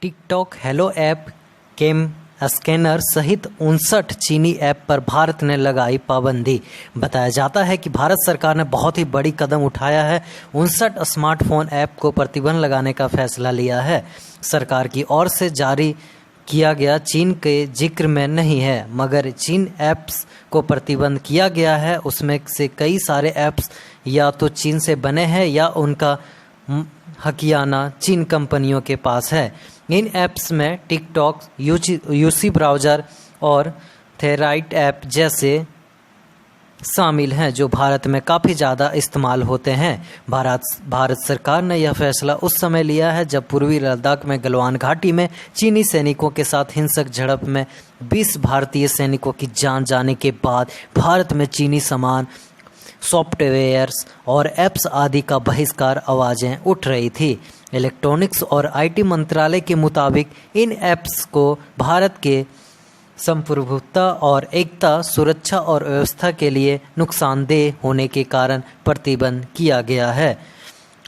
TikTok, hello app, केम scanner सहित 59 चीनी app पर भारत ने लगाई पाबंदी। बताया जाता है कि भारत सरकार ने बहुत ही बड़ी कदम उठाया है। 59 स्मार्टफोन ऐप को प्रतिबंध लगाने का फैसला लिया है। सरकार की ओर से जारी किया गया चीन के जिक्र में नहीं है, मगर जिन ऐप्स को प्रतिबंध किया गया है उसमें से कई सारे ऐप्स या तो चीन से बने हैं या उनका हकियाना चीन कंपनियों के पास है। इन ऐप्स में टिकटॉक, यूसी ब्राउज़र और थेराइट ऐप जैसे शामिल हैं जो भारत में काफ़ी ज़्यादा इस्तेमाल होते हैं। भारत सरकार ने यह फैसला उस समय लिया है जब पूर्वी लद्दाख में गलवान घाटी में चीनी सैनिकों के साथ हिंसक झड़प में 20 भारतीय सैनिकों की जान जाने के बाद भारत में चीनी सामान, सॉफ्टवेयर्स और ऐप्स आदि का बहिष्कार आवाज़ें उठ रही थी। इलेक्ट्रॉनिक्स और आईटी मंत्रालय के मुताबिक इन ऐप्स को भारत के संप्रभुता और एकता, सुरक्षा और व्यवस्था के लिए नुकसानदेह होने के कारण प्रतिबंध किया गया है।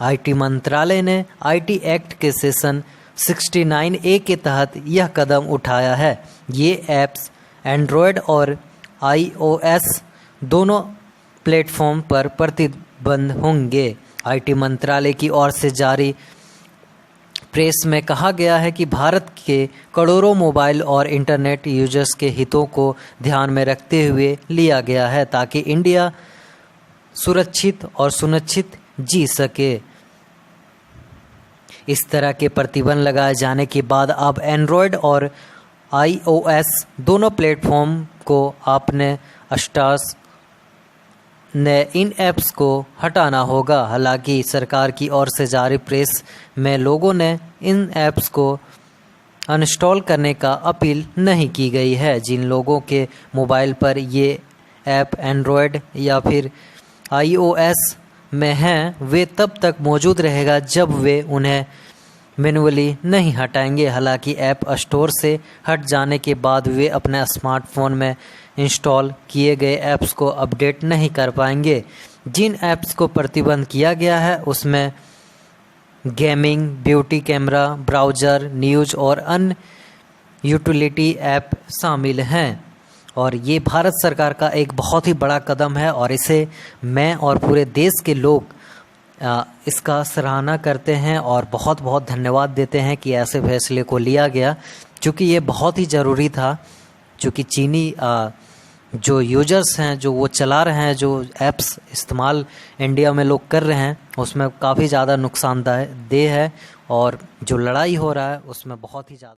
आईटी मंत्रालय ने आईटी एक्ट के सेक्शन 69A के तहत यह कदम उठाया है। ये ऐप्स एंड्रॉयड और iOS दोनों प्लेटफॉर्म पर प्रतिबंध होंगे। आईटी मंत्रालय की ओर से जारी प्रेस में कहा गया है कि भारत के करोड़ों मोबाइल और इंटरनेट यूजर्स के हितों को ध्यान में रखते हुए लिया गया है ताकि इंडिया सुरक्षित और सुनिश्चित जी सके। इस तरह के प्रतिबंध लगाए जाने के बाद अब एंड्रॉयड और iOS दोनों प्लेटफॉर्म को अपने स्टार्स ने इन ऐप्स को हटाना होगा। हालांकि सरकार की ओर से जारी प्रेस में लोगों ने इन ऐप्स को अनइंस्टॉल करने का अपील नहीं की गई है। जिन लोगों के मोबाइल पर ये ऐप एंड्रॉयड या फिर iOS में हैं वे तब तक मौजूद रहेगा जब वे उन्हें मैन्युअली नहीं हटाएंगे। हालांकि ऐप स्टोर से हट जाने के बाद वे अपने स्मार्टफोन में इंस्टॉल किए गए ऐप्स को अपडेट नहीं कर पाएंगे। जिन ऐप्स को प्रतिबंध किया गया है उसमें gaming, beauty camera, browser, news और अन्य यूटिलिटी ऐप शामिल हैं। और ये भारत सरकार का एक बहुत ही बड़ा कदम है और इसे मैं और पूरे देश के लोग इसका सराहना करते हैं और बहुत बहुत धन्यवाद देते हैं कि ऐसे फैसले को लिया गया, क्योंकि ये बहुत ही ज़रूरी था। क्योंकि चीनी जो यूजर्स हैं, जो वो चला रहे हैं, जो ऐप्स इस्तेमाल इंडिया में लोग कर रहे हैं, उसमें काफ़ी ज़्यादा नुकसानदेह है और जो लड़ाई हो रहा है उसमें बहुत ही ज़्यादा